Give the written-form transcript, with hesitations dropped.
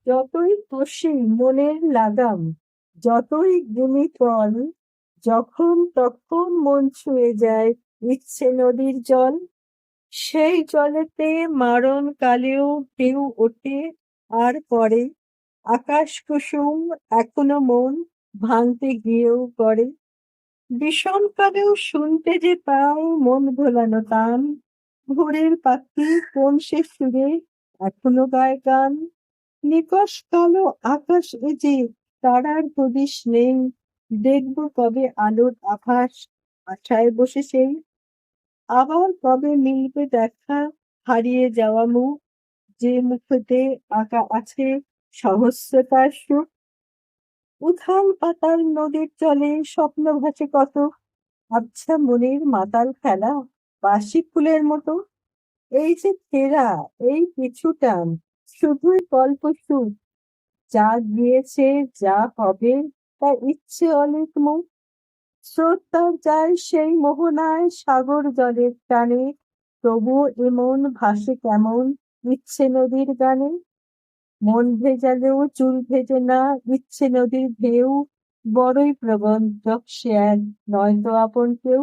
যতই কষি মনের লাগাম, যতই গুনি ফল, যখন তখন মন ছুঁয়ে যায় ইচ্ছে নদীর জল। সেই জলেতে মারণ কালেও ঢেউ ওঠে আর পরে, আকাশ কুসুম এখনো মন ভাঙতে গিয়েও করে। বিষম কালেও শুনতে যে পায় মন ভোলানো তান, ভোরের পাখি কোন সে সুরে এখনো গায় গান। নিকষ কালো আকাশ এ যে তারার হদিস নেই, দেখব কবে আলোর আভাস, আশায় বসে সেই। আবার কবে মিলবে দেখা হারিয়ে যাওয়া মুখ, যে মুখতে আঁকা আছে সহস্রতার সুখ। উথাল পাতাল নদীর জলে স্বপ্ন ভাসে কত, আবছা মনের মাতাল খেলা বাসি ফুলের মতো। এই যে ফেরা, এই পিছুটান, শুধুই গল্প সুখ, যা গিয়েছে যা হবে তা ইচ্ছে অনেক মুখ। স্রোত যায় সেই মোহনায় সাগর জলের টানে, তবু এমন ভাসে কেমন ইচ্ছে নদীর গানে। মন ভেজালেও চুল ভেজে না ইচ্ছে নদীর ঢেউ, বড়ই প্রবঞ্চক সে এক, নয়তো আপন কেউ।